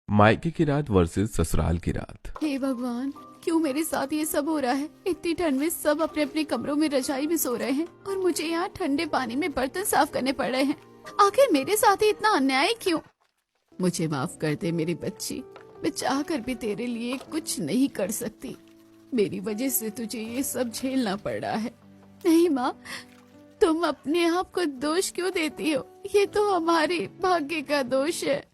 मायके की रात वर्सेस ससुराल की रात। हे भगवान, क्यों मेरे साथ ये सब हो रहा है। इतनी ठंड में सब अपने अपने कमरों में रजाई में सो रहे हैं और मुझे यहाँ ठंडे पानी में बर्तन साफ करने पड़ रहे हैं। आखिर मेरे साथ ही इतना अन्याय क्यों। मुझे माफ कर दे मेरी बच्ची, मैं चाह कर भी तेरे लिए कुछ नहीं कर सकती। मेरी वजह से तुझे ये सब झेलना पड़ रहा है। नहीं माँ, तुम अपने आप को दोष क्यों देती हो, ये तो हमारे भाग्य का दोष है।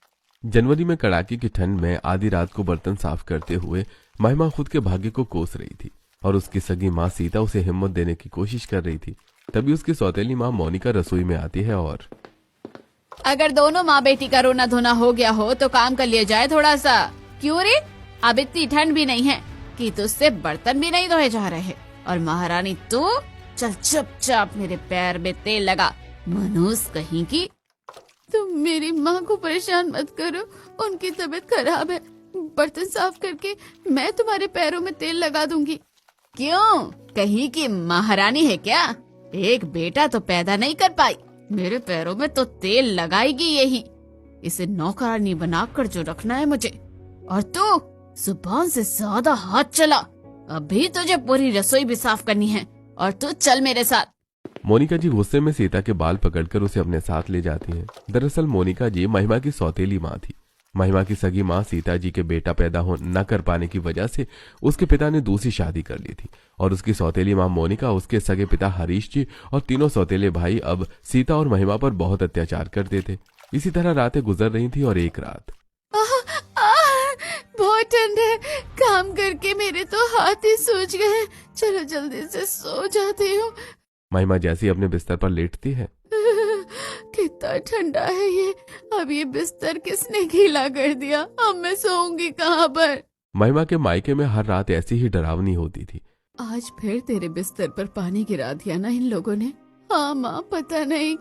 जनवरी में कड़ाके की ठंड में आधी रात को बर्तन साफ करते हुए महिमा खुद के भाग्य को कोस रही थी और उसकी सगी माँ सीता उसे हिम्मत देने की कोशिश कर रही थी। तभी उसकी सौतेली माँ मोनिका रसोई में आती है और अगर दोनों माँ बेटी का रोना धोना हो गया हो तो काम कर लिया जाए थोड़ा सा। क्यों रे, अब इतनी ठंड भी नहीं है कि तुझसे बर्तन भी नहीं धोए जा रहे। और महारानी तू चल चुपचाप मेरे पैर में तेल लगा, मनूस कहीं की। तुम मेरी माँ को परेशान मत करो, उनकी तबीयत खराब है। बर्तन साफ करके मैं तुम्हारे पैरों में तेल लगा दूंगी। क्यों, कहीं की महारानी है क्या? एक बेटा तो पैदा नहीं कर पाई, मेरे पैरों में तो तेल लगाएगी यही। इसे नौकरानी बनाकर जो रखना है मुझे। और तू जुबान से ज्यादा हाथ चला, अभी तुझे पूरी रसोई भी साफ करनी है। और तू चल मेरे साथ। मोनिका जी गुस्से में सीता के बाल पकड़कर उसे अपने साथ ले जाती हैं। दरअसल मोनिका जी महिमा की सौतेली माँ थी। महिमा की सगी माँ सीता जी के बेटा पैदा न कर पाने की वजह से उसके पिता ने दूसरी शादी कर ली थी और उसकी सौतेली माँ मोनिका, उसके सगे पिता हरीश जी और तीनों सौतेले भाई अब सीता और महिमा पर बहुत अत्याचार करते थे। इसी तरह रातें गुजर रही थी और एक रात बहुत ठंड है, काम करके मेरे तो हाथ ही सूज गए। चलो जल्दी से सो जाती हूँ। महिमा जैसी अपने बिस्तर पर लेटती है। कितना ठंडा है ये, अब ये बिस्तर किसने गीला कर दिया, अब मैं सोऊंगी कहाँ पर। महिमा के मायके में हर रात ऐसी ही डरावनी होती थी। आज फिर तेरे बिस्तर पर पानी गिरा दिया ना इन लोगों ने। हाँ माँ, पता नहीं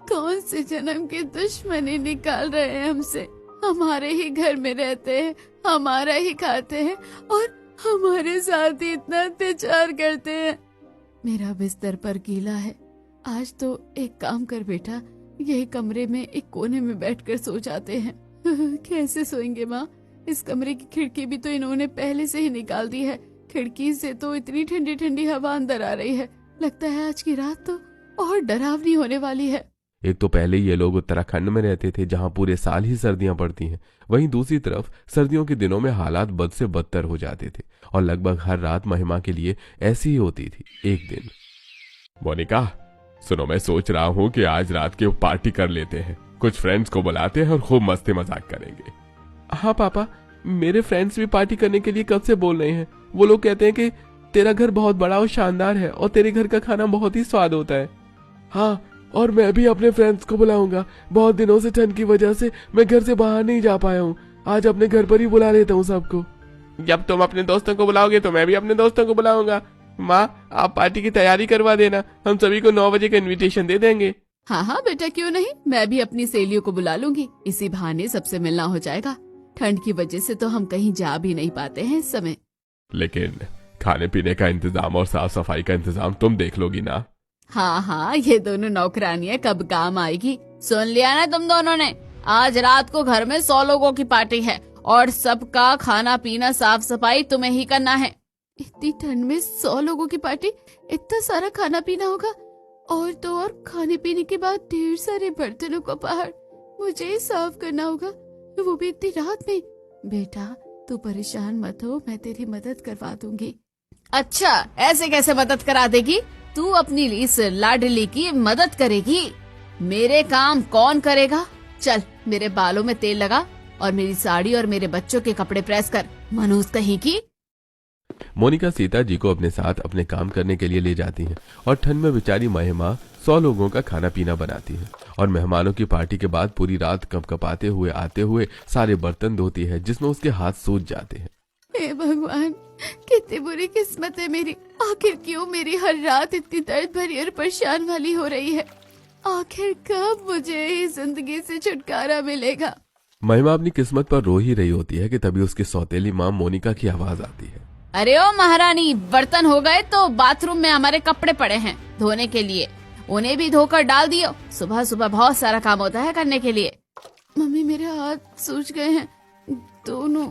कौन से जन्म के दुश्मनी निकाल रहे हैं हमसे। हमारे ही घर में रहते हैं, हमारा ही खाते हैं और हमारे साथ ही इतना अत्याचार करते हैं। मेरा बिस्तर पर गीला है। आज तो एक काम कर बेटा, यही कमरे में एक कोने में बैठकर सो जाते हैं। कैसे सोएंगे माँ, इस कमरे की खिड़की भी तो इन्होंने पहले से ही निकाल दी है। खिड़की से तो इतनी ठंडी ठंडी हवा अंदर आ रही है, लगता है आज की रात तो और डरावनी होने वाली है। एक तो पहले ये लोग उत्तराखंड में रहते थे जहां पूरे साल ही सर्दियां पड़ती हैं, वहीं दूसरी तरफ सर्दियों के दिनों में हालात बद से बदतर हो जाते थे और लगभग हर रात महिमा के लिए ऐसी ही होती थी। एक दिन, मोनिका सुनो, मैं सोच रहा हूँ कि आज रात की पार्टी कर लेते हैं, कुछ फ्रेंड्स को बुलाते हैं और खूब मस्ती मजाक करेंगे। हाँ पापा, मेरे फ्रेंड्स भी पार्टी करने के लिए कब से बोल रहे हैं। वो लोग कहते हैं कि तेरा घर बहुत बड़ा और शानदार है और तेरे घर का खाना बहुत ही स्वाद होता है। हाँ, और मैं भी अपने फ्रेंड्स को बुलाऊंगा। बहुत दिनों से ठंड की वजह से मैं घर से बाहर नहीं जा पाया हूँ, आज अपने घर पर ही बुला लेता हूँ सबको। जब तुम अपने दोस्तों को बुलाओगे तो मैं भी अपने दोस्तों को बुलाऊंगा। माँ, आप पार्टी की तैयारी करवा देना, हम सभी को 9 बजे का इन्विटेशन दे देंगे। हाँ हाँ बेटा, क्यों नहीं, मैं भी अपनी सहेलियों को बुला लूंगी, इसी बहाने सबसे मिलना हो जाएगा। ठंड की वजह से तो हम कहीं जा भी नहीं पाते हैं इस समय। लेकिन खाने पीने का इंतजाम और साफ सफाई का इंतजाम तुम देख लोगी ना। हाँ हाँ, ये दोनों नौकरानियां कब काम आएगी। सुन लिया ना तुम दोनों ने, आज रात को घर में 100 लोगों की पार्टी है और सबका खाना पीना साफ सफाई तुम्हें ही करना है। इतनी ठंड में 100 लोगों की पार्टी, इतना सारा खाना पीना होगा और तो और खाने पीने के बाद ढेर सारे बर्तनों को बाहर मुझे ही साफ करना होगा, वो भी इतनी रात में। बेटा तू परेशान मत हो, मैं तेरी मदद करवा दूंगी। अच्छा, ऐसे कैसे मदद करा देगी तू? अपनी इस लाडली की मदद करेगी, मेरे काम कौन करेगा? चल मेरे बालों में तेल लगा और मेरी साड़ी और मेरे बच्चों के कपड़े प्रेस कर, मनूस कहीं की। मोनिका सीता जी को अपने साथ अपने काम करने के लिए ले जाती है और ठंड में बेचारी महिमा 100 लोगों का खाना पीना बनाती है और मेहमानों की पार्टी के बाद पूरी रात कपकपाते हुए आते हुए सारे बर्तन धोती है, जिसमें उसके हाथ सूज जाते हैं। हे भगवान, कितनी बुरी किस्मत है मेरी। आखिर क्यों मेरी हर रात इतनी दर्द भरी और परेशान वाली हो रही है। आखिर कब मुझे इस जिंदगी से छुटकारा मिलेगा। महिमा अपनी किस्मत पर रो ही रही होती है कि तभी उसकी सौतेली माँ मोनिका की आवाज आती है। अरे ओ महारानी, बर्तन हो गए तो बाथरूम में हमारे कपड़े पड़े हैं धोने के लिए, उन्हें भी धोकर डाल दियो। सुबह सुबह बहुत सारा काम होता है करने के लिए। मम्मी, मेरे हाथ सूज गए हैं, दोनों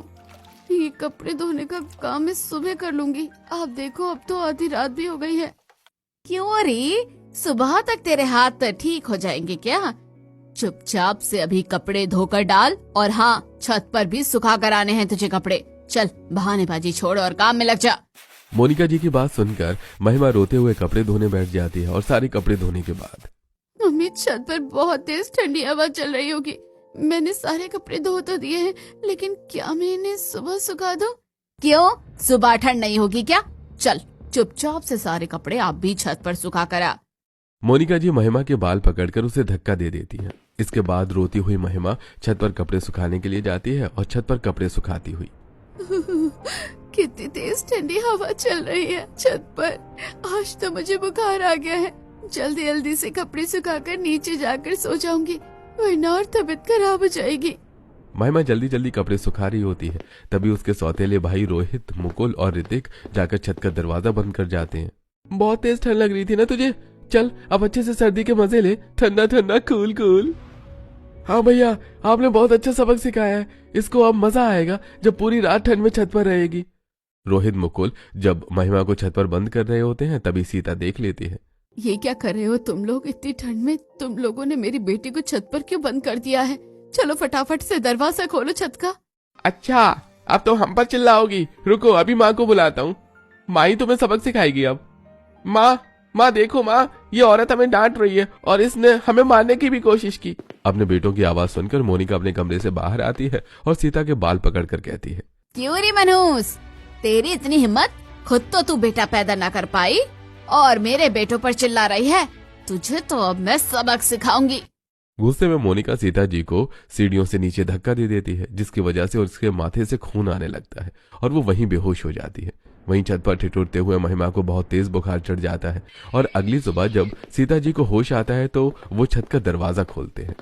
ये कपड़े धोने का काम मैं सुबह कर लूंगी। आप देखो अब तो आधी रात भी हो गई है। क्यों रे, सुबह तक तेरे हाथ ठीक हो जाएंगे क्या? चुपचाप से अभी कपड़े धोकर डाल, और हाँ, छत पर भी सुखा कर आने हैं तुझे कपड़े। चल बहानेबाजी छोड़ और काम में लग जा। मोनिका जी की बात सुनकर महिमा रोते हुए कपड़े धोने बैठ जाती है और सारे कपड़े धोने के बाद मम्मी, छत पर बहुत तेज ठंडी हवा चल रही होगी। मैंने सारे कपड़े धो तो दिए हैं, लेकिन क्या मैं इन्हें सुबह सुखा दूं? क्यों, सुबह ठंड नहीं होगी क्या? चल चुपचाप से सारे कपड़े आप भी छत पर सुखा कर आ। मोनिका जी महिमा के बाल पकड़कर उसे धक्का दे देती है। इसके बाद रोती हुई महिमा छत पर कपड़े सुखाने के लिए जाती है और छत पर कपड़े सुखाती हुई कितनी तेज ठंडी हवा चल रही है छत पर। आज तो मुझे बुखार आ गया है। जल्दी जल्दी से कपड़े सुखाकर नीचे जाकर सो जाऊंगी, वरना और तबीयत खराब हो जाएगी। महिमा जल्दी जल्दी कपड़े सुखा रही होती है, तभी उसके सौतेले भाई रोहित, मुकुल और ऋतिक जाकर छत का दरवाजा बंद कर जाते हैं। बहुत तेज ठंड लग रही थी ना तुझे? चल अब अच्छे से सर्दी के मजे ले, ठंडा ठंडा कूल कूल। हाँ भैया, आपने बहुत अच्छा सबक सिखाया है। इसको अब मजा आएगा जब पूरी रात ठंड में छत पर रहेगी। रोहित मुकुल जब महिमा को छत पर बंद कर रहे होते हैं तभी सीता देख लेती है। ये क्या कर रहे हो तुम लोग? इतनी ठंड में तुम लोगों ने मेरी बेटी को छत पर क्यों बंद कर दिया है? चलो फटाफट से दरवाजा खोलो छत का। अच्छा, अब तो हम पर चिल्लाओगी। रुको, अभी माँ को बुलाता हूँ। माँ ही तुम्हें सबक सिखाएगी अब। माँ देखो माँ, ये औरत हमें डांट रही है और इसने हमें मारने की भी कोशिश की। अपने बेटों की आवाज सुनकर मोनिका अपने कमरे से बाहर आती है और सीता के बाल पकड़कर कहती है, क्यों रे मनूस, तेरी इतनी हिम्मत? खुद तो तू बेटा पैदा न कर पाई और मेरे बेटों पर चिल्ला रही है। तुझे तो अब मैं सबक सिखाऊंगी। गुस्से में मोनिका सीता जी को सीढ़ियों से नीचे धक्का दे देती है, जिसकी वजह से उसके माथे से खून आने लगता है और वो वहीं बेहोश हो जाती है। वहीं छत पर ठिठुरते हुए महिमा को बहुत तेज बुखार चढ़ जाता है और अगली सुबह जब सीता जी को होश आता है तो वो छत का दरवाजा खोलते हैं।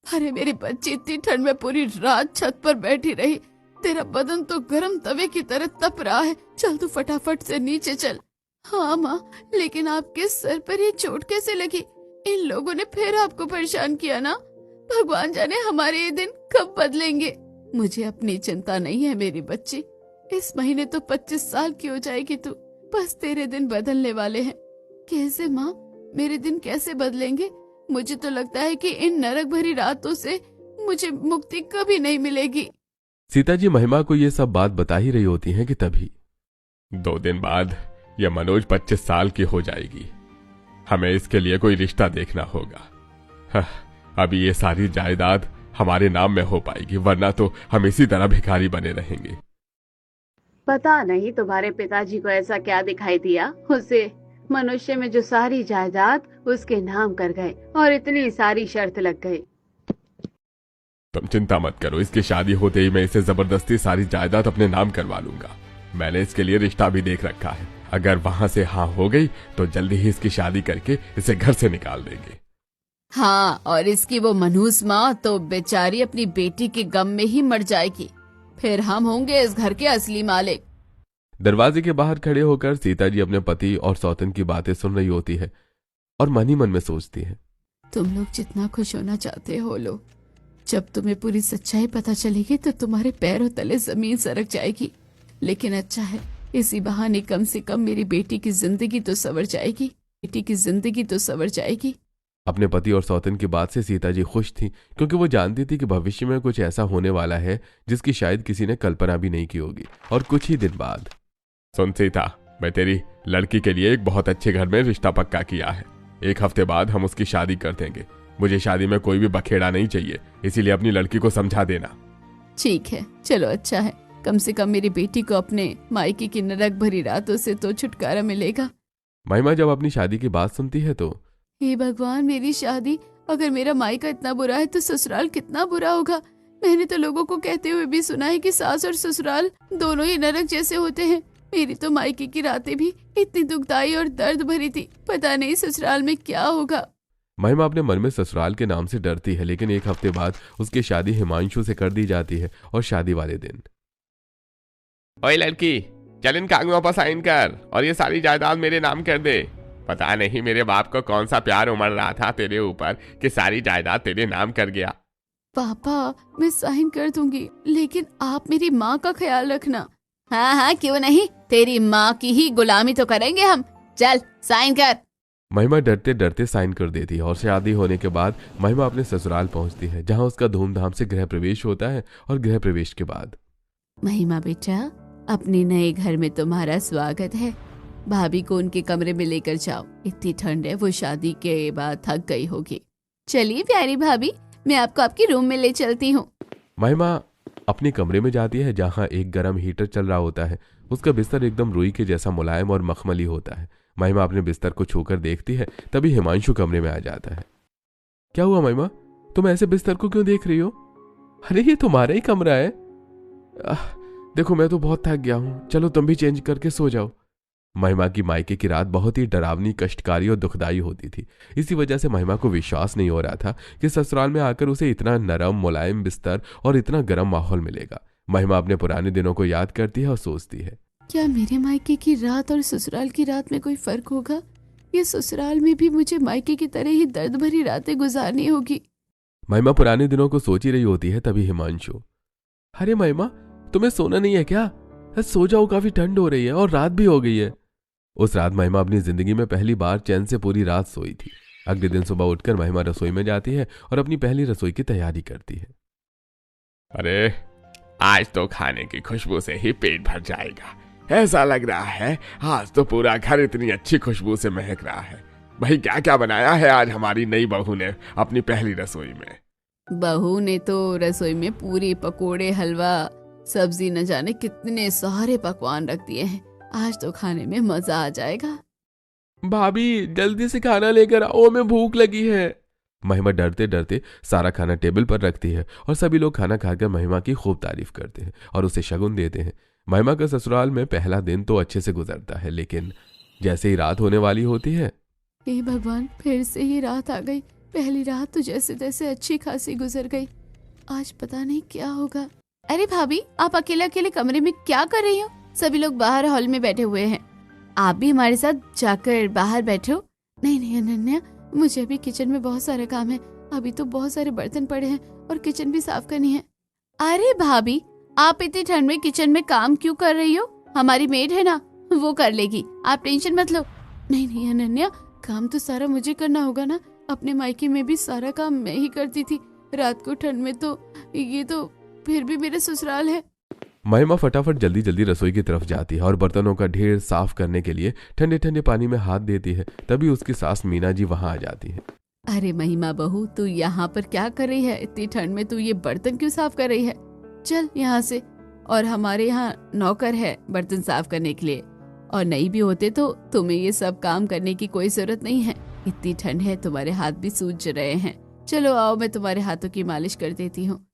अरे मेरी बच्ची, इतनी ठंड में पूरी रात छत पर बैठी रही। तेरा बदन तो गर्म तवे की तरह तप रहा है। चल तू फटाफट से नीचे चल। हाँ माँ, लेकिन आपके सर पर ये चोट कैसे लगी? इन लोगों ने फिर आपको परेशान किया ना? भगवान जाने हमारे ये दिन कब बदलेंगे। मुझे अपनी चिंता नहीं है मेरी बच्ची। इस महीने तो 25 साल की हो जाएगी तू। बस तेरे दिन बदलने वाले हैं। कैसे माँ, मेरे दिन कैसे बदलेंगे? मुझे तो लगता है कि इन नरक भरी रातों से मुझे मुक्ति कभी नहीं मिलेगी। सीता जी महिमा को ये सब बात बता ही रही होती हैं कि तभी 2 दिन बाद यह मनोज 25 साल की हो जाएगी। हमें इसके लिए कोई रिश्ता देखना होगा। अभी ये सारी जायदाद हमारे नाम में हो पाएगी, वरना तो हम इसी तरह भिखारी बने रहेंगे। पता नहीं तुम्हारे पिताजी को ऐसा क्या दिखाई दिया, उसे मनुष्य में जो सारी जायदाद उसके नाम कर गए और इतनी सारी शर्त लग गई। तुम चिंता मत करो, इसकी शादी होते ही मैं इसे जबरदस्ती सारी जायदाद अपने नाम करवा लूंगा। मैंने इसके लिए रिश्ता भी देख रखा है। अगर वहां से हाँ हो गई तो जल्दी ही इसकी शादी करके इसे घर से निकाल देंगे। हाँ, और इसकी वो मनहूस माँ तो बेचारी अपनी बेटी के गम में ही मर जाएगी। फिर हम होंगे इस घर के असली मालिक। दरवाजे के बाहर खड़े होकर सीता जी अपने पति और सौतन की बातें सुन रही होती है और मन ही मन में सोचती है, तुम लोग जितना खुश होना चाहते हो लो, जब तुम्हें पूरी सच्चाई पता चलेगी तो तुम्हारे पैरों तले जमीन सरक जाएगी। लेकिन अच्छा है, इसी बहाने कम से कम मेरी बेटी की जिंदगी तो संवर जाएगी। बेटी की जिंदगी तो संवर जाएगी। अपने पति और सौतन की बात से सीता जी खुश थी, क्योंकि वो जानती थी कि भविष्य में कुछ ऐसा होने वाला है जिसकी शायद किसी ने कल्पना भी नहीं की होगी। और कुछ ही दिन बाद, सुन सीता, मैं तेरी लड़की के लिए एक बहुत अच्छे घर में रिश्ता पक्का किया है। 1 हफ्ते बाद हम उसकी शादी कर देंगे। मुझे शादी में कोई भी बखेड़ा नहीं चाहिए, इसीलिए अपनी लड़की को समझा देना। ठीक है, चलो अच्छा है, कम से कम मेरी बेटी को अपने मायके की नरक भरी रातों से तो छुटकारा मिलेगा। महिमा जब अपनी शादी की बात सुनती है तो, हे भगवान, मेरी शादी, अगर मेरा मायका इतना बुरा है तो ससुराल कितना बुरा होगा। मैंने तो लोगों को कहते हुए भी सुना है कि सास और ससुराल दोनों ही नरक जैसे होते हैं। मेरी तो मायके की रातें भी इतनी दुखदाई और दर्द भरी थी। पता नहीं ससुराल में क्या होगा। महिमा अपने मन में ससुराल के नाम से डरती है, लेकिन 1 हफ्ते बाद उसकी शादी हिमांशु से कर दी जाती है। और शादी वाले दिन, ओए लड़की, चल इन कागजों पर साइन कर और ये सारी जायदाद मेरे नाम कर दे। पता नहीं मेरे बाप को कौन सा प्यार उमड़ रहा था तेरे ऊपर कि सारी जायदाद तेरे नाम कर गया। पापा मैं साइन कर दूंगी, लेकिन आप मेरी माँ का ख्याल रखना। हाँ हाँ क्यों नहीं, तेरी माँ की ही गुलामी तो करेंगे हम। चल साइन कर। महिमा डरते डरते साइन कर देती है और शादी होने के बाद महिमा अपने ससुराल पहुंचती है, जहां उसका धूमधाम से गृह प्रवेश होता है। और गृह प्रवेश के बाद महिमा बेटा, अपने नए घर में तुम्हारा स्वागत है। भाभी को उनके कमरे में लेकर जाओ, इतनी ठंड है, वो शादी के बाद थक गई होगी। चलिए प्यारी भाभी, मैं आपको आपके रूम में ले चलती हूँ। महिमा अपने कमरे में जाती है, जहां एक गर्म हीटर चल रहा होता है। उसका बिस्तर एकदम रुई के जैसा मुलायम और मखमली होता है। महिमा अपने बिस्तर को छूकर देखती है, तभी हिमांशु कमरे में आ जाता है। क्या हुआ महिमा, तुम ऐसे बिस्तर को क्यों देख रही हो? अरे ये तुम्हारा ही कमरा है। देखो मैं तो बहुत थक गया हूं, चलो तुम भी चेंज करके सो जाओ। महिमा की मायके की रात बहुत ही डरावनी, कष्टकारी और दुखदाई होती थी। इसी वजह से महिमा को विश्वास नहीं हो रहा था कि ससुराल में आकर उसे इतना नरम मुलायम बिस्तर और इतना गर्म माहौल मिलेगा। महिमा अपने पुराने दिनों को याद करती है और सोचती है, क्या मेरे मायके की रात और ससुराल की रात में कोई फर्क होगा? ये ससुराल में भी मुझे मायके की तरह ही दर्द भरी रातें गुजारनी होगी। महिमा पुराने दिनों को सोच ही रही होती है, तभी हिमांशु, अरे महिमा तुम्हें सोना नहीं है क्या? सो जाओ, काफी ठंड हो रही है और रात भी हो गई है। उस रात महिमा अपनी जिंदगी में पहली बार चैन से पूरी रात सोई थी। अगले दिन सुबह उठकर महिमा रसोई में जाती है और अपनी पहली रसोई की तैयारी करती है। अरे आज तो खाने की खुशबू से ही पेट भर जाएगा। ऐसा लग रहा है आज तो पूरा घर इतनी अच्छी खुशबू से महक रहा है। भाई क्या क्या बनाया है आज हमारी नई बहू ने अपनी पहली रसोई में? बहू ने तो रसोई में पूरी, पकोड़े, हलवा, सब्जी, न जाने कितने सारे पकवान रख दिए हैं। आज तो खाने में मजा आ जाएगा। भाभी जल्दी से खाना लेकर आओ, हमें भूख लगी है। महिमा डरते डरते सारा खाना टेबल पर रखती है और सभी लोग खाना खाकर महिमा की खूब तारीफ करते हैं और उसे शगुन देते हैं। महिमा का ससुराल में पहला दिन तो अच्छे से गुजरता है, लेकिन जैसे ही रात होने वाली होती है, हे भगवान, फिर से ही रात आ गई। पहली रात तो जैसे तैसे अच्छी खासी गुजर गई, आज पता नहीं क्या होगा। अरे भाभी, आप अकेले अकेले कमरे में क्या कर रही हो? सभी लोग बाहर हॉल में बैठे हुए हैं, आप भी हमारे साथ जाकर बाहर बैठो। नहीं नहीं अनन्या, मुझे अभी किचन में बहुत सारे काम है। अभी तो बहुत सारे बर्तन पड़े हैं और किचन भी साफ करनी है। अरे भाभी, आप इतनी ठंड में किचन में काम क्यों कर रही हो? हमारी मेड है ना, वो कर लेगी, आप टेंशन मत लो। नहीं नहीं अनन्या, काम तो सारा मुझे करना होगा ना। अपने मायके में भी सारा काम मैं ही करती थी। रात को ठंड में तो ये तो फिर भी मेरे ससुराल है। महिमा फटाफट जल्दी जल्दी रसोई की तरफ जाती है और बर्तनों का ढेर साफ करने के लिए ठंडे ठंडे पानी में हाथ देती है। तभी उसकी सास मीना जी वहां आ जाती है। अरे महिमा बहू, तू यहाँ पर क्या कर रही है? इतनी ठंड में तू ये बर्तन क्यों साफ कर रही है? चल यहाँ से। और हमारे यहाँ नौकर है बर्तन साफ करने के लिए, और नहीं भी होते तो तुम्हें ये सब काम करने की कोई जरूरत नहीं है। इतनी ठंड है, तुम्हारे हाथ भी सूज रहे हैं। चलो आओ, मैं तुम्हारे हाथों की मालिश कर देती हूँ।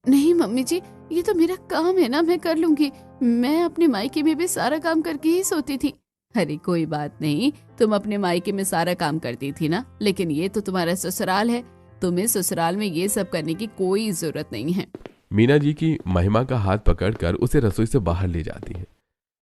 नहीं मम्मी जी, ये तो मेरा काम है ना, मैं कर लूंगी। मैं अपने मायके में भी सारा काम करके ही सोती थी। अरे कोई बात नहीं, तुम अपने मायके में सारा काम करती थी ना, लेकिन ये तो तुम्हारा ससुराल है, तुम्हें ससुराल में ये सब करने की कोई जरूरत नहीं है। मीना जी की महिमा का हाथ पकड़कर उसे रसोई से बाहर ले जाती है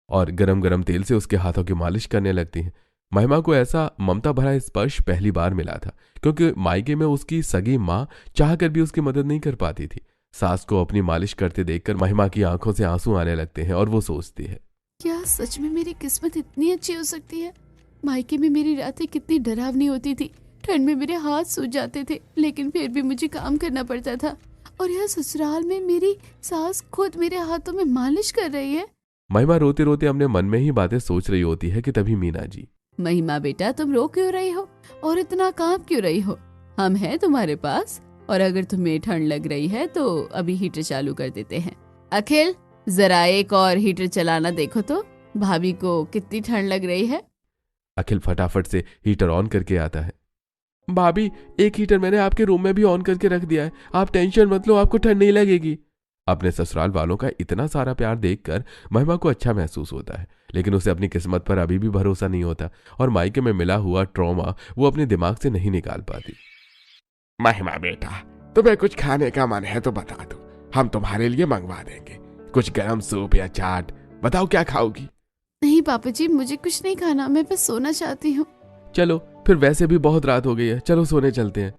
और गरम गरम तेल से उसके हाथों की मालिश करने लगती है। महिमा को ऐसा ममता भरा स्पर्श पहली बार मिला था, क्योंकि मायके में उसकी सगी माँ चाहकर भी उसकी मदद नहीं कर पाती थी। सास को अपनी मालिश करते देखकर महिमा की आंखों से आंसू आने लगते हैं और वो सोचती है, क्या सच में मेरी किस्मत इतनी अच्छी हो सकती है? मायके में मेरी रातें कितनी डरावनी होती थी, ठंड में मेरे हाथ सूज जाते थे, लेकिन फिर भी मुझे काम करना पड़ता था। और यह ससुराल में मेरी सास खुद मेरे हाथों में मालिश कर रही है। महिमा रोते रोते अपने मन में ही बातें सोच रही होती है कि तभी मीना जी, महिमा बेटा, तुम रो क्यों रही हो और इतना कांप क्यों रही हो? हम हैं तुम्हारे पास, और अगर तुम्हें ठंड लग रही है तो अभी हीटर चालू कर देते हैं। अखिल, जरा एक और हीटर चलाना देखो तो, भाभी को कितनी ठंड लग रही है। अखिल फटाफट से हीटर ऑन करके आता है। भाभी, एक हीटर मैंने आपके रूम में भी ऑन करके रख दिया है, आप टेंशन मत लो, आपको ठंड नहीं लगेगी। अपने ससुराल वालों का इतना सारा प्यार देखकर महिमा को अच्छा महसूस होता है, लेकिन उसे अपनी किस्मत पर अभी भी भरोसा नहीं होता और मायके में मिला हुआ ट्रॉमा वो अपने दिमाग से नहीं निकाल पाती। महिमा बेटा, तुम्हें कुछ खाने का मन है तो बता दो, हम तुम्हारे लिए मंगवा देंगे। कुछ गरम सूप या चाट, बताओ क्या खाओगी? नहीं पापा जी, मुझे कुछ नहीं खाना, मैं बस सोना चाहती हूँ। चलो फिर, वैसे भी बहुत रात हो गई है, चलो सोने चलते हैं।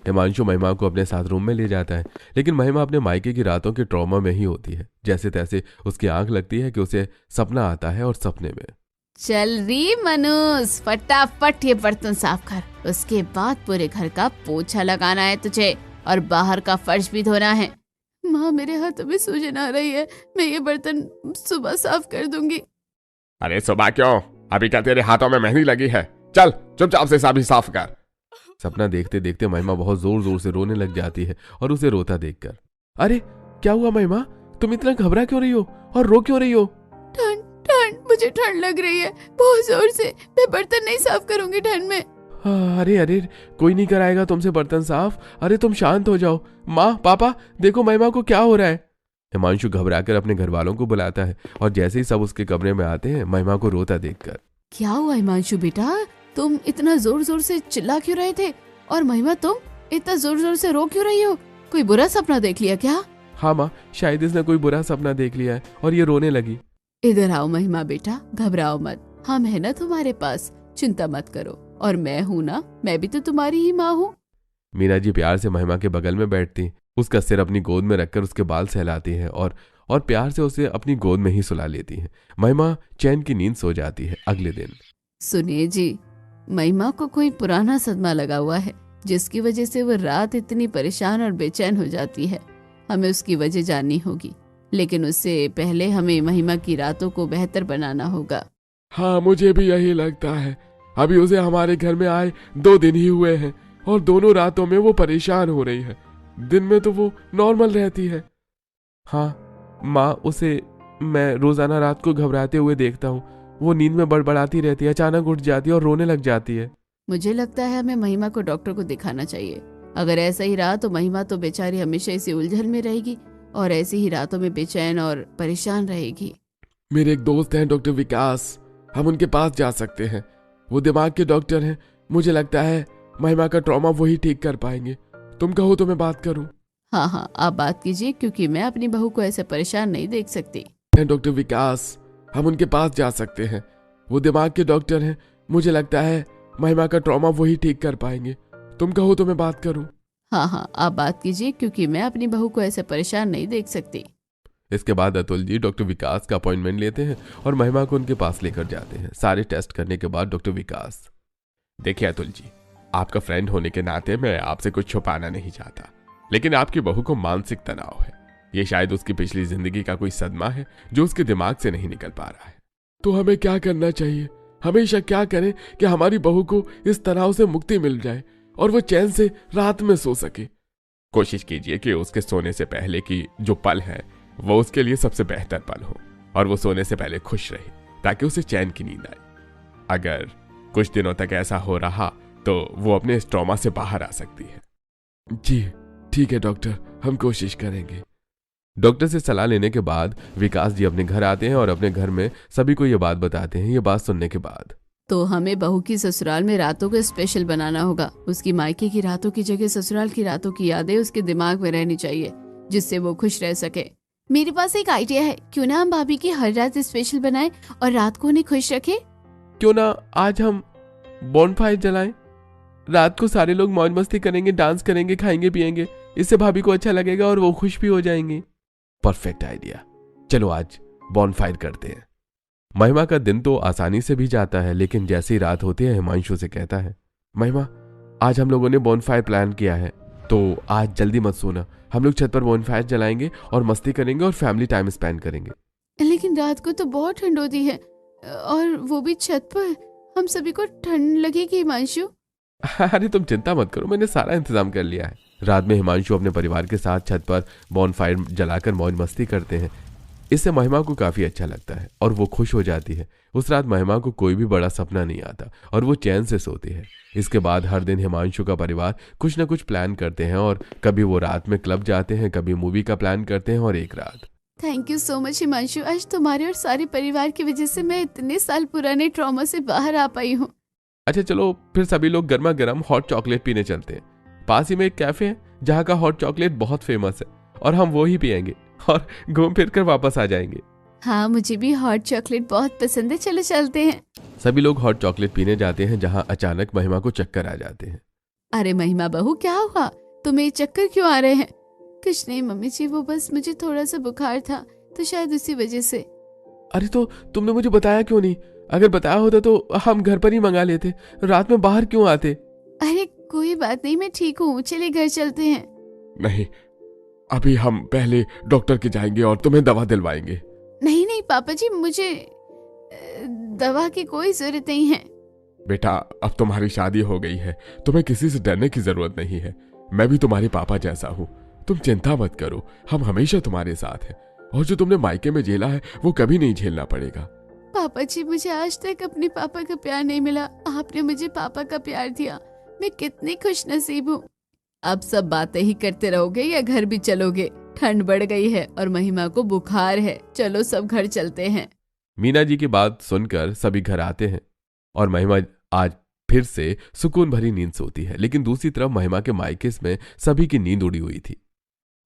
हिमांशु महिमा को अपने साथ रूम में ले जाता है, लेकिन महिमा अपने मायके की रातों के ट्रॉमा में ही होती है। जैसे तैसे उसकी आंख लगती है कि उसे सपना आता है और सपने में चल री मनुस, फटाफट ये बर्तन साफ कर, उसके बाद पूरे घर का पोछा लगाना है तुझे और बाहर का फर्श भी धोना है। माँ मेरे हाथों में सूजन आ रही है, मैं ये बर्तन सुबह साफ कर दूंगी। अरे सुबह क्यों, अभी क्या तेरे हाथों में मेहंदी लगी है? चल चुपचाप से सभी साफ कर। सपना देखते देखते महिमा बहुत जोर जोर से रोने लग जाती है और उसे रोता देखकर, अरे क्या हुआ महिमा, तुम इतना घबरा क्यों रही हो और रो क्यों रही हो? ठंड ठंड, मुझे ठंड लग रही है बहुत जोर से, मैं बर्तन नहीं साफ करूंगी ठंड में। अरे अरे कोई नहीं कराएगा तुमसे बर्तन साफ, अरे तुम शांत हो जाओ। माँ पापा देखो महिमा को क्या हो रहा है। हिमांशु घबराकर अपने घर वालों को बुलाता है और जैसे ही सब उसके कमरे में आते हैं महिमा को रोता देखकर, क्या हुआ हिमांशु बेटा, तुम इतना जोर जोर से चिल्ला क्यों रहे थे? और महिमा तुम इतना जोर जोर से रो क्यों रही हो? कोई बुरा सपना देख लिया क्या? हाँ माँ, शायद इसने कोई बुरा सपना देख लिया है और ये रोने लगी। इधर आओ महिमा बेटा, घबराओ मत, हम है ना तुम्हारे पास, चिंता मत करो। और मैं हूँ ना, मैं भी तो तुम्हारी ही माँ हूँ। मीना जी प्यार से महिमा के बगल में बैठती, उसका सिर अपनी गोद में रखकर उसके बाल सहलाती है और प्यार से उसे अपनी गोद में ही सुला लेती है। महिमा चैन की नींद सो जाती है। अगले दिन सुनिए जी, महिमा को कोई पुराना सदमा लगा हुआ है, जिसकी वजह से वो रात इतनी परेशान और बेचैन हो जाती है। हमें उसकी वजह जाननी होगी, लेकिन उससे पहले हमें महिमा की रातों को बेहतर बनाना होगा। हाँ मुझे भी यही लगता है। अभी उसे हमारे घर में आए 2 दिन ही हुए हैं और दोनों रातों में वो परेशान हो रही है। दिन में तो वो नॉर्मल रहती है। हाँ माँ, उसे मैं रोजाना रात को घबराते हुए देखता हूँ, वो नींद में बड़बड़ाती रहती है, अचानक उठ जाती है और रोने लग जाती है। मुझे लगता है हमें महिमा को डॉक्टर को दिखाना चाहिए। अगर ऐसा ही रहा तो महिमा तो बेचारी हमेशा इसी उलझन में रहेगी और ऐसी ही रातों में बेचैन और परेशान रहेगी। मेरे एक दोस्त हैं डॉक्टर विकास, हम उनके पास जा सकते हैं। वो दिमाग के डॉक्टर हैं। मुझे लगता है महिमा का ट्रॉमा वही ठीक कर पाएंगे। तुम कहो तो मैं बात करूं? हाँ आप बात कीजिए, क्योंकि मैं अपनी बहू को ऐसे परेशान नहीं देख सकती। डॉक्टर विकास, हम उनके पास जा सकते हैं। वो दिमाग के डॉक्टर हैं। मुझे लगता है महिमा का ट्रॉमा वही ठीक कर पाएंगे। तुम कहो तो मैं बात करूं? हाँ आप बात कीजिए, क्योंकि मैं अपनी बहू को ऐसे परेशान नहीं देख सकती। इसके बाद अतुल जी डॉक्टर विकास का अपॉइंटमेंट लेते हैं और महिमा को उनके पास लेकर जाते हैं। सारे टेस्ट करने के बाद डॉक्टर विकास, देखिए अतुल जी, आपका फ्रेंड होने के नाते मैं आपसे कुछ छुपाना नहीं चाहता, लेकिन आपकी बहू को मानसिक तनाव है। ये शायद उसकी पिछली जिंदगी का कोई सदमा है जो उसके दिमाग से नहीं निकल पा रहा है। तो हमें क्या करना चाहिए? हमेशा क्या करें कि हमारी बहू को इस तनाव से मुक्ति मिल जाए और वो चैन से रात में सो सके। कोशिश कीजिए कि उसके सोने से पहले की जो पल है वो उसके लिए सबसे बेहतर पल हो और वो सोने से पहले खुश रहे, ताकि उसे चैन की नींद आए। अगर कुछ दिनों तक ऐसा हो रहा तो वो अपने इस ट्रॉमा से बाहर आ सकती है। जी ठीक है डॉक्टर, हम कोशिश करेंगे। डॉक्टर से सलाह लेने के बाद विकास जी अपने घर आते हैं और अपने घर में सभी को ये बात बताते हैं। ये बात सुनने के बाद तो हमें बहू की ससुराल में रातों को स्पेशल बनाना होगा। उसकी मायके की रातों की जगह ससुराल की रातों की यादें उसके दिमाग में रहनी चाहिए, जिससे वो खुश रह सके। मेरे पास एक आइडिया है, क्यों ना हम भाभी की हर रात स्पेशल बनाएं और रात को उन्हें खुश रखें। क्यों ना आज हम बॉनफायर जलाएं, रात को सारे लोग मौज मस्ती करेंगे, डांस करेंगे, खाएंगे पिएंगे, इससे भाभी को अच्छा लगेगा और वो खुश भी हो जाएंगे। परफेक्ट आइडिया, चलो आज बॉनफायर करते हैं। महिमा का दिन तो आसानी से भी जाता है, लेकिन जैसे ही रात होती है हिमांशु से कहता है, महिमा आज हम लोगों ने बॉनफायर प्लान किया है, तो आज जल्दी मत सोना, हम लोग छत पर बॉनफायर जलाएंगे और मस्ती करेंगे और फैमिली टाइम स्पेंड करेंगे। लेकिन रात को तो बहुत ठंड होती है और वो भी छत पर, हम सभी को ठंड लगेगी हिमांशु। अरे तुम चिंता मत करो, मैंने सारा इंतजाम कर लिया है। रात में हिमांशु अपने परिवार के साथ छत पर बॉनफायर जलाकर मौज मस्ती करते हैं। इससे महिमा को काफी अच्छा लगता है और वो खुश हो जाती है। उस रात महिमा को कोई भी बड़ा सपना नहीं आता और वो चैन से सोती है। इसके बाद हर दिन हिमांशु का परिवार कुछ न कुछ प्लान करते हैं और कभी वो रात में क्लब जाते हैं, कभी मूवी का प्लान करते हैं और एक रात। Thank you so much Himanshu, आज तुम्हारे और सारे परिवार की वजह से मैं इतने साल पुराने ट्रॉमा से बाहर आ पाई हूँ। अच्छा चलो फिर सभी लोग गर्मा गर्म हॉट चॉकलेट पीने चलते हैं। पास ही में एक कैफे है जहाँ का हॉट चॉकलेट बहुत फेमस है और हम वो ही पियेंगे और घूम फिर कर वापस आ जाएंगे। हाँ मुझे भी हॉट चॉकलेट बहुत पसंद है, चलो चलते हैं। सभी लोग हॉट चॉकलेट पीने जाते हैं, जहाँ अचानक महिमा को चक्कर आ जाते हैं। अरे महिमा बहू, क्या हुआ? तुम्हें चक्कर क्यों आ रहे हैं? कुछ नहीं मम्मी जी, वो बस मुझे थोड़ा सा बुखार था तो शायद उसी वजह से। अरे तो तुमने मुझे बताया क्यों नहीं? अगर बताया होता तो हम घर पर ही मंगा लेते। रात में बाहर क्यों आते? अरे कोई बात नहीं, मैं ठीक हूँ, चलिए घर चलते हैं। नहीं, अभी हम पहले डॉक्टर के जाएंगे और तुम्हें दवा दिलवाएंगे। नहीं नहीं पापा जी, मुझे दवा की कोई जरूरत नहीं है। बेटा, अब तुम्हारी शादी हो गई है, तुम्हें किसी से डरने की जरूरत नहीं है। मैं भी तुम्हारे पापा जैसा हूँ, तुम चिंता मत करो, हम हमेशा तुम्हारे साथ हैं। और जो तुमने मायके में झेला है वो कभी नहीं झेलना पड़ेगा। पापा जी, मुझे आज तक अपने पापा का प्यार नहीं मिला, आपने मुझे पापा का प्यार दिया, मैं कितनी खुश नसीब हूँ। अब सब बातें ही करते रहोगे या घर भी चलोगे? ठंड बढ़ गई है और महिमा को बुखार है, चलो सब घर चलते हैं। मीना जी की बात सुनकर सभी घर आते हैं और महिमा आज फिर से सुकून भरी नींद सोती है। लेकिन दूसरी तरफ महिमा के मायके में सभी की नींद उड़ी हुई थी।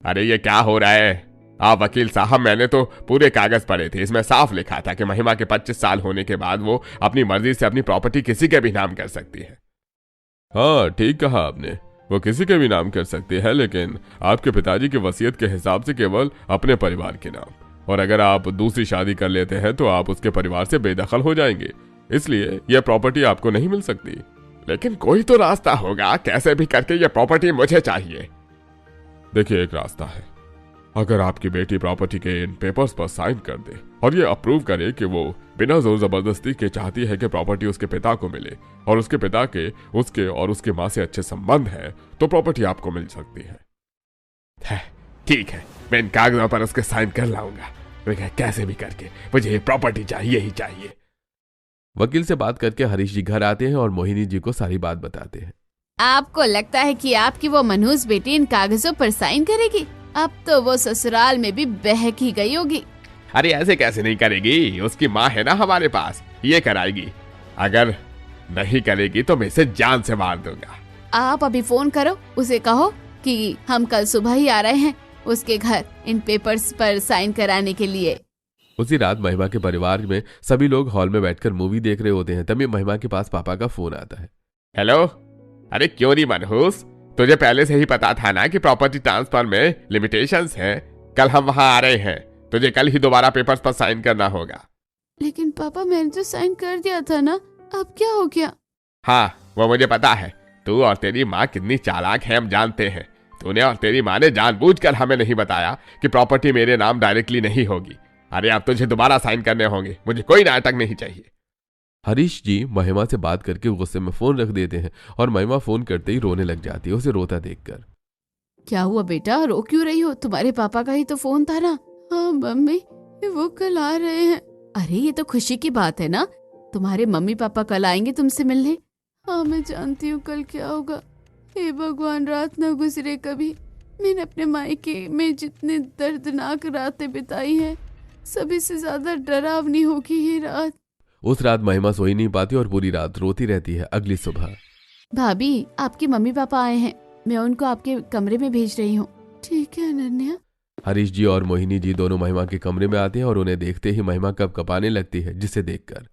अरे ये क्या हो रहा है? आप वकील साहब, मैंने तो पूरे कागज पढ़े थे, इसमें साफ लिखा था कि महिमा के 25 साल होने के बाद वो अपनी मर्जी से अपनी प्रॉपर्टी किसी के भी नाम कर सकती है। हाँ, ठीक कहा आपने, वो किसी के भी नाम कर सकती है, लेकिन आपके पिताजी की वसीयत के हिसाब से केवल अपने परिवार के नाम। और अगर आप दूसरी शादी कर लेते हैं तो आप उसके परिवार से बेदखल हो जाएंगे, इसलिए यह प्रॉपर्टी आपको नहीं मिल सकती। लेकिन कोई तो रास्ता होगा, कैसे भी करके ये प्रॉपर्टी मुझे चाहिए। देखिए, एक रास्ता है। अगर आपकी बेटी प्रॉपर्टी के इन पेपर्स पर साइन कर दे और ये अप्रूव करे कि वो बिना जोर जबरदस्ती के चाहती है कि प्रॉपर्टी उसके पिता को मिले और उसके पिता के उसके और उसकी माँ से अच्छे संबंध है, तो प्रॉपर्टी आपको मिल सकती है। ठीक है, मैं इन कागजों पर उसके साइन कर लाऊंगा, कैसे भी करके मुझे ये प्रॉपर्टी चाहिए ही चाहिए। वकील से बात करके हरीश जी घर आते हैं और मोहिनी जी को सारी बात बताते हैं। आपको लगता है कि आपकी वो मनहूस बेटी इन कागजों पर साइन करेगी? अब तो वो ससुराल में भी बहक ही गई होगी। अरे ऐसे कैसे नहीं करेगी, उसकी माँ है ना हमारे पास, ये कराएगी। अगर नहीं करेगी तो मैं इसे जान से मार दूंगा। आप अभी फोन करो, उसे कहो कि हम कल सुबह ही आ रहे हैं उसके घर इन पेपर्स पर साइन कराने के लिए। उसी रात महिमा के परिवार में सभी लोग हॉल में बैठकर मूवी देख रहे होते हैं। तभी महिमा के पास पापा का फोन आता है। हेलो, अरे क्यों नहीं मनहूस, तुझे पहले से ही पता था ना कि प्रॉपर्टी ट्रांसफर में लिमिटेशंस हैं। कल हम वहां आ रहे हैं, तुझे कल ही दोबारा पेपर्स पर साइन करना होगा। लेकिन पापा, मैंने तो साइन कर दिया था ना, अब क्या हो गया? हाँ, वो मुझे पता है, तू और तेरी माँ कितनी चालाक है हम जानते हैं। तूने और तेरी माँ ने जानबूझकर हमें नहीं बताया कि प्रॉपर्टी मेरे नाम डायरेक्टली नहीं होगी। अरे अब तुझे दोबारा साइन करने होंगे, मुझे कोई नाटक नहीं चाहिए। हरीश जी महिमा से बात करके गुस्से में फोन रख देते हैं और महिमा फोन करते ही रोने लग जाती है, उसे रोता देखकर। क्या हुआ बेटा, रो क्यों रही हो? तुम्हारे पापा का ही तो फोन था ना। हाँ मम्मी, वो कल आ रहे हैं। अरे ये तो खुशी की बात है ना, तुम्हारे मम्मी पापा कल आएंगे तुमसे मिलने। हाँ मैं जानती हूँ कल क्या होगा। हे भगवान, रात न गुजरे कभी। मैंने अपने मायके में जितने दर्दनाक रातें बिताई हैं, सभी से ज्यादा डरावनी होगी ये रात। उस रात महिमा सो ही नहीं पाती और पूरी रात रोती रहती है। अगली सुबह, भाभी आपके मम्मी पापा आए हैं, मैं उनको आपके कमरे में भेज रही हूँ। ठीक है अनन्या। हरीश जी और मोहिनी जी दोनों महिमा के कमरे में आते हैं और उन्हें देखते ही महिमा कपकपाने लगती है, जिसे देखकर।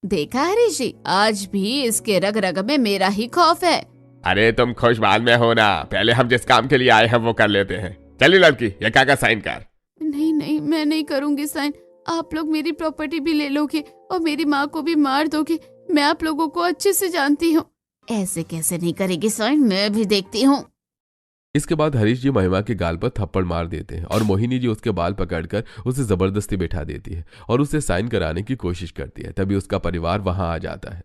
देखा हरीश जी, आज भी इसके रग रग में मेरा ही खौफ है। अरे तुम खुश बाद में हो ना, पहले हम जिस काम के लिए आए हैं वो कर लेते हैं। चलिए लड़की, ये कागज साइन कर। नहीं नहीं, मैं नहीं करूँगी साइन। आप लोग मेरी प्रॉपर्टी भी ले लोगे और मेरी माँ को भी मार दोगे, मैं आप लोगों को अच्छे से जानती हूँ। ऐसे कैसे नहीं करेगी साइन, मैं भी देखती हूँ। इसके बाद हरीश जी महिमा के गाल पर थप्पड़ मार देते हैं और मोहिनी जी उसके बाल पकड़कर उसे जबरदस्ती बैठा देती है और उसे साइन कराने की कोशिश करती है। तभी उसका परिवार वहां आ जाता है।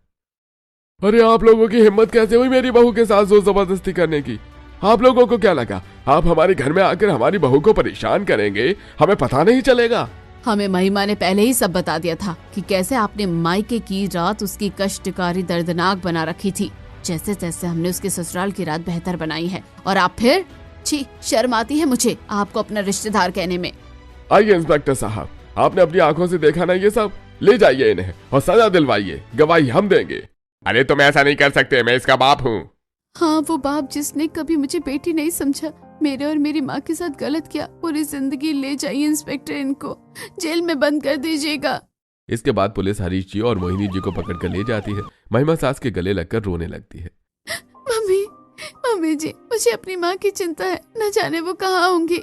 अरे आप लोगों की हिम्मत कैसे हुई मेरी बहू के साथ जोर जबरदस्ती करने की? आप लोगों को क्या लगा आप हमारे घर में आकर हमारी बहू को परेशान करेंगे, हमें पता नहीं चलेगा? हमें महिमा ने पहले ही सब बता दिया था कि कैसे आपने मायके की रात उसकी कष्टकारी दर्दनाक बना रखी थी। जैसे तैसे हमने उसके ससुराल की रात बेहतर बनाई है और आप फिर? छी, शर्म आती है मुझे आपको अपना रिश्तेदार कहने में। आइए इंस्पेक्टर साहब, आपने अपनी आंखों से देखा ना ये सब, ले जाइए इन्हें और सजा दिलवाइए, गवाही हम देंगे। अरे तुम ऐसा नहीं कर सकते, मैं इसका बाप हूँ। हाँ, वो बाप जिसने कभी मुझे बेटी नहीं समझा, मेरे और मेरी माँ के साथ गलत किया, पूरी जिंदगी ले जाइए इंस्पेक्टर, इनको जेल में बंद कर दीजिएगा। इसके बाद पुलिस हरीश जी और मोहिनी जी को पकड़कर ले जाती है। महिमा सास के गले लगकर रोने लगती है। मम्मी, मम्मी जी, मुझे अपनी माँ की चिंता है, न जाने वो कहाँ होंगी।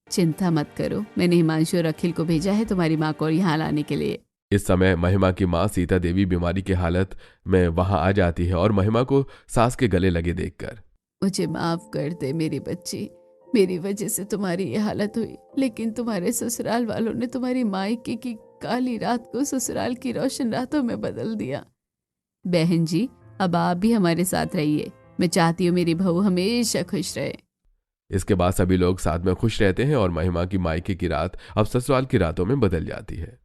चिंता मत करो, मैंने हिमांशु और अखिल को भेजा है तुम्हारी माँ को यहाँ लाने के लिए। इस समय महिमा की माँ सीता देवी बीमारी की हालत में वहां आ जाती है और महिमा को सास के गले लगे देखकर, मुझे माफ कर दे मेरी बच्ची, मेरी वजह से तुम्हारी ये हालत हुई, लेकिन तुम्हारे ससुराल वालों ने तुम्हारी मायके की काली रात को ससुराल की रोशन रातों में बदल दिया। बहन जी, अब आप भी हमारे साथ रहिए, मैं चाहती हूँ मेरी बहू हमेशा खुश रहे। इसके बाद सभी लोग साथ में खुश रहते हैं और महिमा की मायके की रात अब ससुराल की रातों में बदल जाती है।